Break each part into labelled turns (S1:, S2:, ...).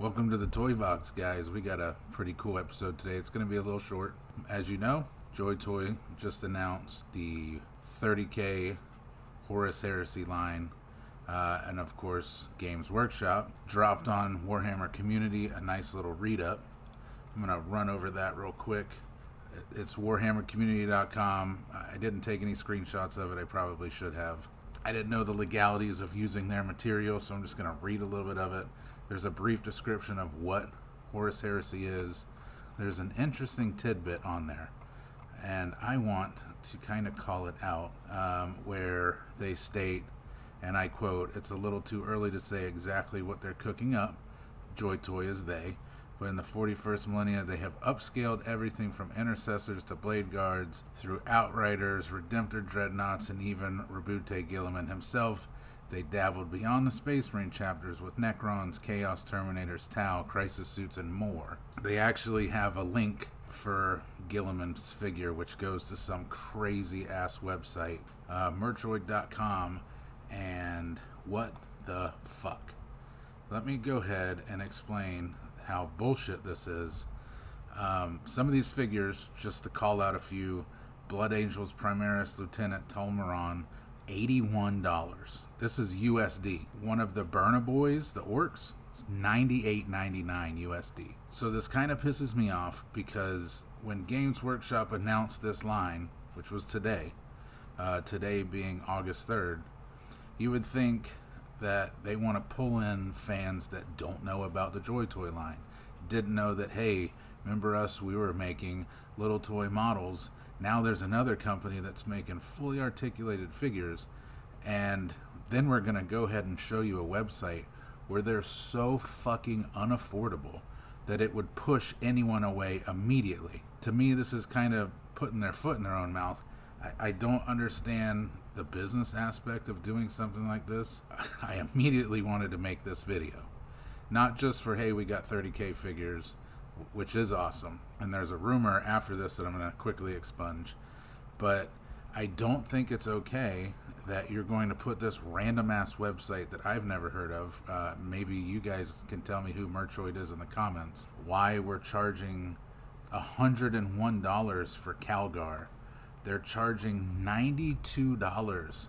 S1: Welcome to the Toy Box, guys. We got a pretty cool episode today. It's going to be a little short. As you know, Joy Toy just announced the 30K Horus Heresy line. And of course, Games Workshop dropped on Warhammer Community a nice little read-up. I'm going to run over that real quick. It's warhammercommunity.com. I didn't take any screenshots of it. I probably should have. I didn't know the legalities of using their material, so I'm just going to read a little bit of it. There's a brief description of what Horus Heresy is. There's an interesting tidbit on there, and I want to kind of call it out, where they state, and I quote, "It's a little too early to say exactly what they're cooking up." Joy Toy is they. But in the 41st millennia, they have upscaled everything from intercessors to blade guards, through outriders, redemptor dreadnoughts, and even Rabute Gilliman himself. They dabbled beyond the Space Marine chapters with Necrons, Chaos Terminators, Tau, Crisis Suits, and more. They actually have a link for Gilliman's figure, which goes to some crazy-ass website, merchoid.com, and what the fuck? Let me go ahead and explain how bullshit this is. Some of these figures, just to call out a few: Blood Angels Primaris Lieutenant Tolmaron, $81. This is USD. One of the Burna Boys, the Orcs, it's $98.99 USD. So this kind of pisses me off because when Games Workshop announced this line, which was today being August 3rd, you would think that they want to pull in fans that don't know about the Joy Toy line, didn't know that, hey, remember us, we were making little toy models. Now there's another company that's making fully articulated figures, and then we're going to go ahead and show you a website where they're so fucking unaffordable that it would push anyone away immediately. To me, this is kind of putting their foot in their own mouth. I don't understand the business aspect of doing something like this. I immediately wanted to make this video. Not just for, hey, we got 30K figures, which is awesome. And there's a rumor after this that I'm going to quickly expunge. But I don't think it's okay that you're going to put this random-ass website that I've never heard of. Maybe you guys can tell me who Merchoid is in the comments. Why we're charging $101 for Calgar. They're charging $92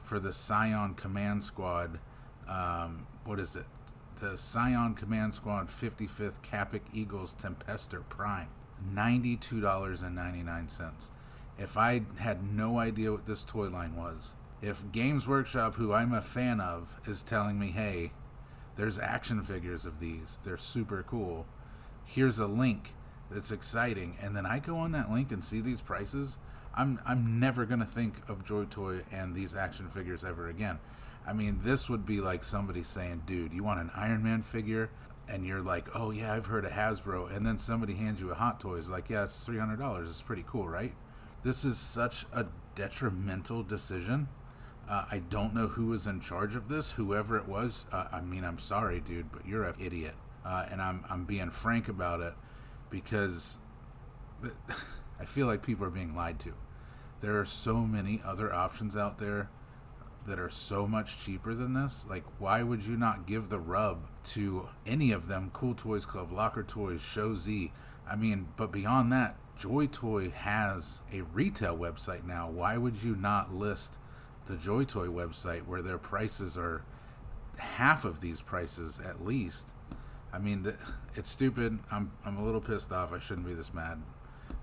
S1: for the Scion Command Squad. What is it? The Scion Command Squad 55th Capic Eagles Tempester Prime. $92.99. If I had no idea what this toy line was, if Games Workshop, who I'm a fan of, is telling me, hey, there's action figures of these, they're super cool, here's a link that's exciting, and then I go on that link and see these prices, I'm never going to think of Joy Toy and these action figures ever again. I mean, this would be like somebody saying, dude, you want an Iron Man figure? And you're like, oh yeah, I've heard of Hasbro. And then somebody hands you a Hot Toys, like, yeah, it's $300. It's pretty cool, right? This is such a detrimental decision. I don't know who was in charge of this. Whoever it was, I'm sorry, dude, but you're an idiot. And I'm being frank about it because I feel like people are being lied to. There are so many other options out there that are so much cheaper than this. Like, why would you not give the rub to any of them? Cool Toys Club, Locker Toys, Show Z. I mean, but beyond that, Joy Toy has a retail website now. Why would you not list the Joy Toy website where their prices are half of these prices at least? I mean, it's stupid. I'm a little pissed off. I shouldn't be this mad.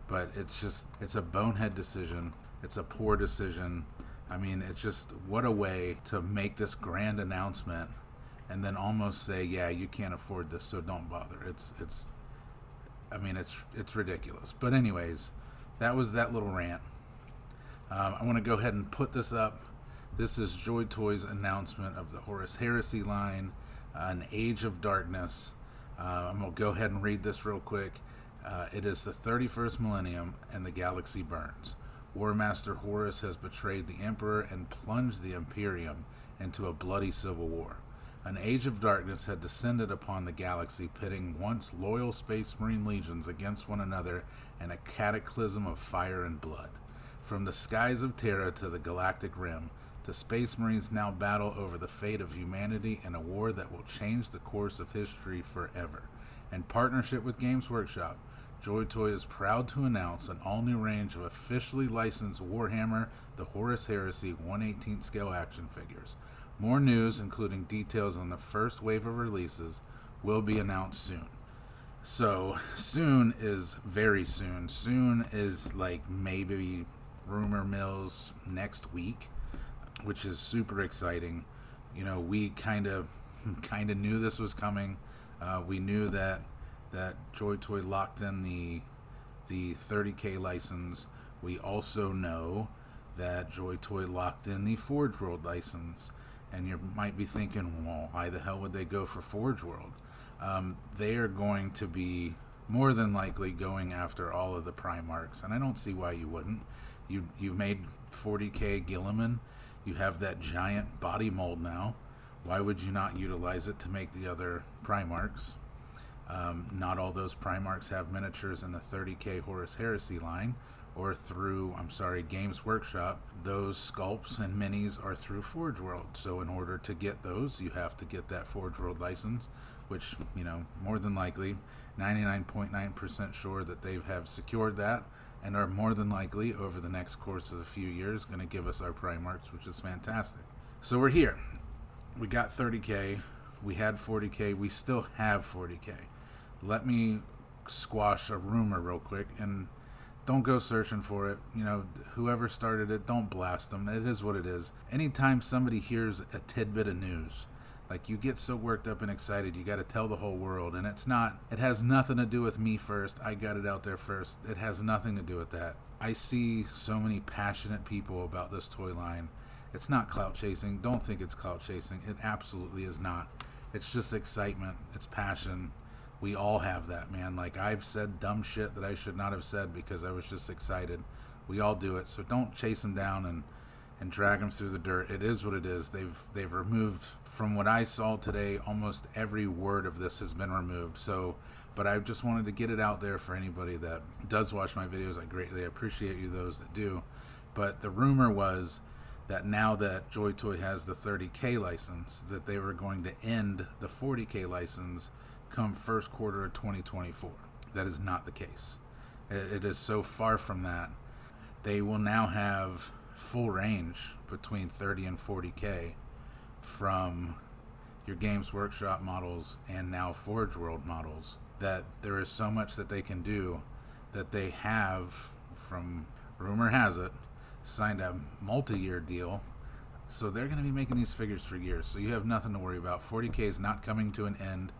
S1: But it's a bonehead decision. It's a poor decision. I mean, it's just, what a way to make this grand announcement and then almost say, yeah, you can't afford this, so don't bother. It's ridiculous. But anyways, that was that little rant. I want to go ahead and put this up. This is Joy Toy's announcement of the Horus Heresy line, An Age of Darkness. I'm going to go ahead and read this real quick. It is the 31st millennium, and the galaxy burns. War Master Horus has betrayed the Emperor and plunged the Imperium into a bloody civil war. An age of darkness had descended upon the galaxy, pitting once loyal Space Marine legions against one another in a cataclysm of fire and blood. From the skies of Terra to the galactic rim, The Space Marines now battle over the fate of humanity in a war that will change the course of history forever. In partnership with Games Workshop, Joy Toy is proud to announce an all-new range of officially licensed Warhammer, the Horus Heresy 1/18 scale action figures. More news, including details on the first wave of releases, will be announced soon. So, soon is very soon. Soon is like maybe rumor mills next week, which is super exciting. You know, we kind of knew this was coming. We knew that Joy Toy locked in the 30K license. We also know that Joy Toy locked in the Forge World license. And you might be thinking, well, why the hell would they go for Forge World? They are going to be more than likely going after all of the Primarchs, and I don't see why you wouldn't. You've made 40K Gilliman. You have that giant body mold now. Why would you not utilize it to make the other Primarchs? Not all those Primarchs have miniatures in the 30K Horus Heresy line, or through, Games Workshop. Those sculpts and minis are through Forge World. So in order to get those, you have to get that Forge World license, which, more than likely, 99.9% sure that they have secured that, and are more than likely, over the next course of a few years, going to give us our Primarchs, which is fantastic. So we're here. We got 30K. We had 40K. We still have 40K. Let me squash a rumor real quick, and don't go searching for it. Whoever started it, don't blast them. It is what it is. Anytime somebody hears a tidbit of news, like, you get so worked up and excited, you got to tell the whole world. And it has nothing to do with me first. I got it out there first. It has nothing to do with that. I see so many passionate people about this toy line. It's not clout chasing. Don't think it's clout chasing. It absolutely is not. It's just excitement. It's passion. We all have that, man. Like, I've said dumb shit that I should not have said because I was just excited. We all do it. So don't chase them down and drag them through the dirt. It is what it is. They've removed, from what I saw today, almost every word of this has been removed. So, but I just wanted to get it out there for anybody that does watch my videos. I greatly appreciate you, those that do. But the rumor was that now that Joy Toy has the 30K license, that they were going to end the 40K license come first quarter of 2024. That is not the case. It is so far from that. They will now have full range between 30 and 40K from your Games Workshop models and now Forge World models, that there is so much that they can do, that they have, from rumor has it, signed a multi-year deal. So they're going to be making these figures for years. So you have nothing to worry about. 40K is not coming to an end.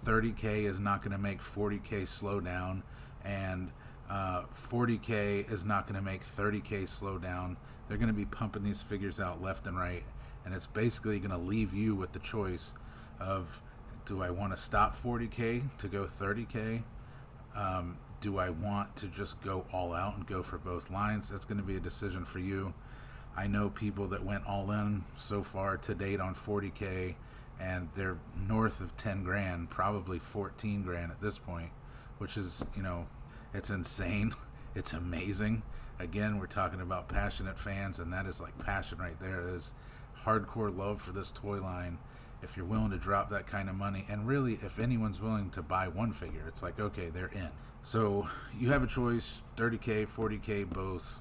S1: 30K is not going to make 40K slow down, and 40K is not going to make 30K slow down. They're going to be pumping these figures out left and right, and it's basically going to leave you with the choice of, do I want to stop 40K to go 30K? Do I want to just go all out and go for both lines? That's going to be a decision for you. I know people that went all in so far to date on 40K, and they're north of 10 grand, probably 14 grand at this point, which is, it's insane. It's amazing. Again, we're talking about passionate fans, and that is like passion right there. There's hardcore love for this toy line. If you're willing to drop that kind of money, and really, if anyone's willing to buy one figure, it's like, okay, they're in. So you have a choice, 30K, 40K, both.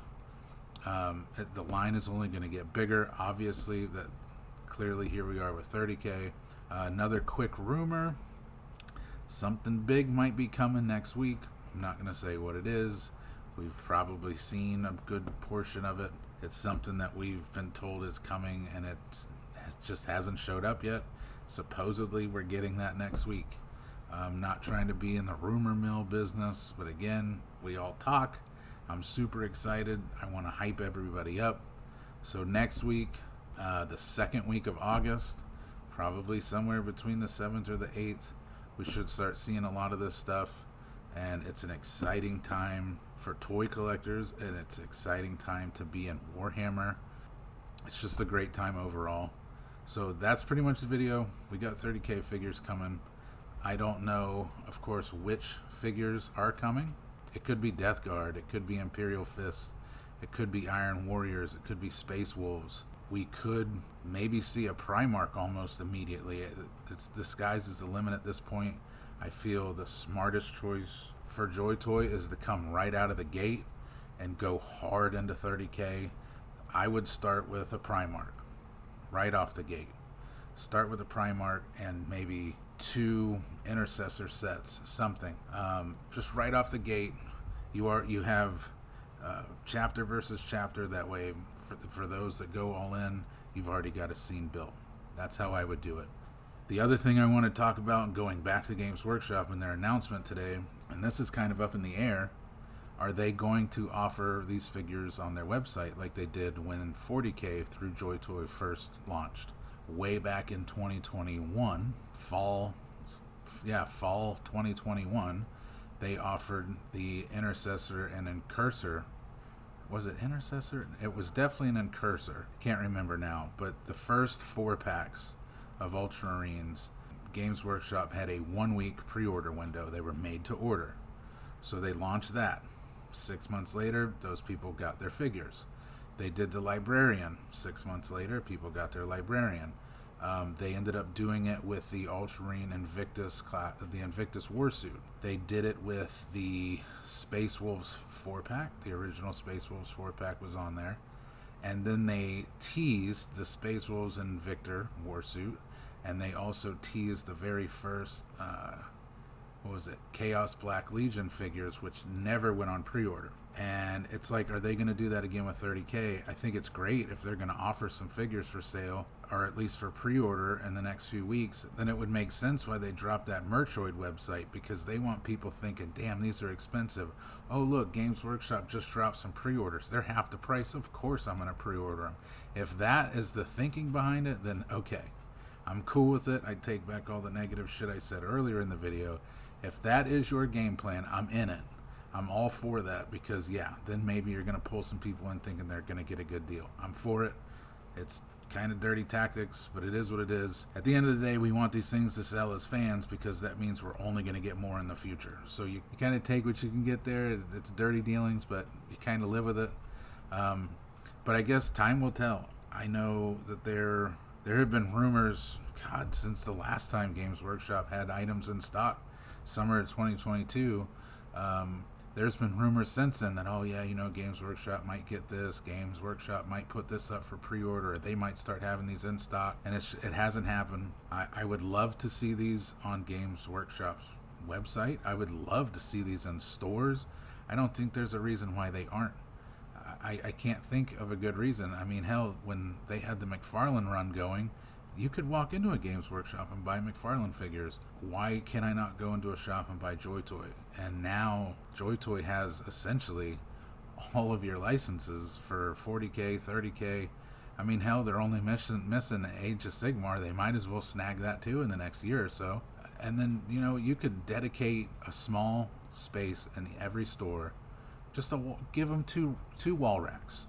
S1: The line is only going to get bigger. Obviously, that clearly here we are with 30K. Another quick rumor, something big might be coming next week. I'm not going to say what it is. We've probably seen a good portion of it. It's something that we've been told is coming, and it just hasn't showed up yet. Supposedly we're getting that next week. I'm not trying to be in the rumor mill business, but again, we all talk. I'm super excited. I want to hype everybody up. So next week, the second week of August, probably somewhere between the 7th or the 8th, we should start seeing a lot of this stuff. And it's an exciting time for toy collectors, and it's an exciting time to be in Warhammer. It's just a great time overall. So that's pretty much the video. We got 30K figures coming. I don't know, of course, which figures are coming. It could be Death Guard, it could be Imperial Fist, it could be Iron Warriors, it could be Space Wolves. we could maybe see a Primarch almost immediately. The sky's is the limit at this point. I feel the smartest choice for Joy Toy is to come right out of the gate and go hard into 30K. I would start with a Primarch right off the gate. Start with a Primarch and maybe 2 Intercessor sets, something. Just right off the gate, you have chapter versus chapter. That way, for those that go all in, you've already got a scene built. That's how I would do it. The other thing I want to talk about, going back to Games Workshop and their announcement today, and this is kind of up in the air, are they going to offer these figures on their website like they did when 40K through Joy Toy first launched? Way back in 2021, fall 2021, they offered the Intercessor and Incursor. Was it Intercessor? It was definitely an Incursor. Can't remember now. But the first 4 packs of Ultramarines, Games Workshop had a 1-week pre-order window. They were made to order. So they launched that. 6 months later, those people got their figures. They did the Librarian. 6 months later, people got their Librarian. They ended up doing it with the Ultramarine Invictus the Invictus Warsuit. They did it with the Space Wolves 4-pack. The original Space Wolves 4-pack was on there. And then they teased the Space Wolves and Victor Warsuit. And they also teased the very first, Chaos Black Legion figures, which never went on pre-order. And it's like, are they going to do that again with 30K? I think it's great if they're going to offer some figures for sale, or at least for pre-order in the next few weeks. Then it would make sense why they dropped that Merchoid website, because they want people thinking, damn, these are expensive. Oh, look, Games Workshop just dropped some pre-orders. They're half the price. Of course I'm going to pre-order them. If that is the thinking behind it, then okay. I'm cool with it. I take back all the negative shit I said earlier in the video. If that is your game plan, I'm in it. I'm all for that, because then maybe you're going to pull some people in thinking they're going to get a good deal. I'm for it. It's kind of dirty tactics, but it is what it is. At the end of the day, we want these things to sell as fans, because that means we're only going to get more in the future. So you kind of take what you can get there. It's dirty dealings, but you kind of live with it. But I guess time will tell. I know that there have been rumors, since the last time Games Workshop had items in stock, summer of 2022. There's been rumors since then that, Games Workshop might get this, Games Workshop might put this up for pre-order, or they might start having these in stock, and it hasn't happened. I would love to see these on Games Workshop's website. I would love to see these in stores. I don't think there's a reason why they aren't. I can't think of a good reason. I mean, hell, when they had the McFarlane run going, you could walk into a Games Workshop and buy McFarlane figures. Why can I not go into a shop and buy Joy Toy? And now Joy Toy has essentially all of your licenses for 40K, 30K. I mean, hell, they're only missing Age of Sigmar. They might as well snag that too in the next year or so. And then, you could dedicate a small space in every store just to give them two wall racks.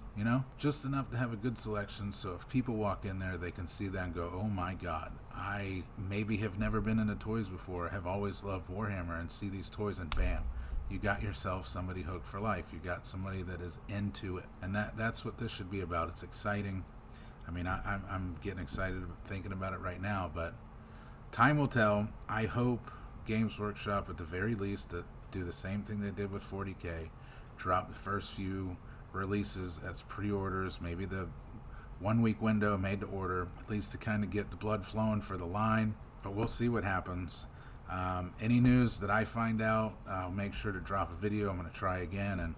S1: Just enough to have a good selection, so if people walk in there, they can see that and go, oh my god, I maybe have never been into toys before, have always loved Warhammer, and see these toys, and bam, you got yourself somebody hooked for life. You got somebody that is into it, and that's what this should be about. It's exciting. I mean, I'm getting excited thinking about it right now, but time will tell. I hope Games Workshop, at the very least, to do the same thing they did with 40K, drop the first few releases as pre-orders, maybe the 1-week window made to order, at least to kind of get the blood flowing for the line. But we'll see what happens. Any news that I find out, I'll make sure to drop a video. I'm going to try again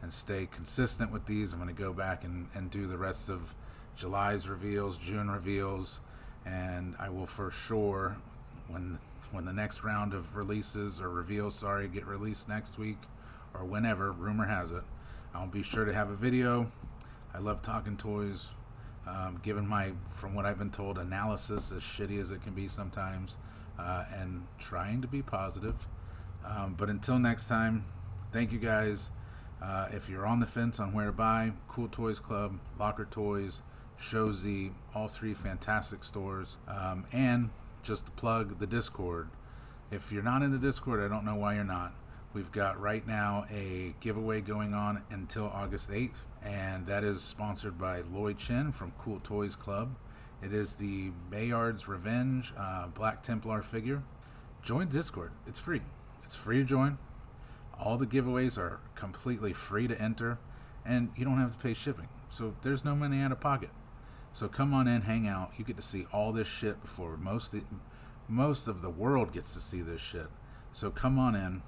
S1: and stay consistent with these. I'm going to go back and do the rest of July's reveals, June reveals, and I will for sure, when the next round of releases or reveals get released next week or whenever, rumor has it, I'll be sure to have a video. I love talking toys, given from what I've been told, analysis, as shitty as it can be sometimes, and trying to be positive. But until next time, thank you guys. If you're on the fence on where to buy, Cool Toys Club, Locker Toys, Show Z, all 3 fantastic stores. And just to plug the Discord. If you're not in the Discord, I don't know why you're not. We've got right now a giveaway going on until August 8th, and that is sponsored by Lloyd Chen from Cool Toys Club. It is the Bayard's Revenge Black Templar figure. Join Discord. It's free. It's free to join. All the giveaways are completely free to enter, and you don't have to pay shipping. So there's no money out of pocket. So come on in, hang out. You get to see all this shit before most of the world gets to see this shit. So come on in,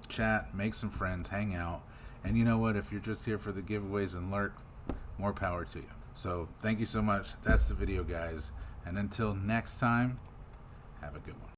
S1: chat, make some friends, hang out. And you know what? If you're just here for the giveaways and lurk, more power to you. So thank you so much. That's the video, guys. And until next time, have a good one.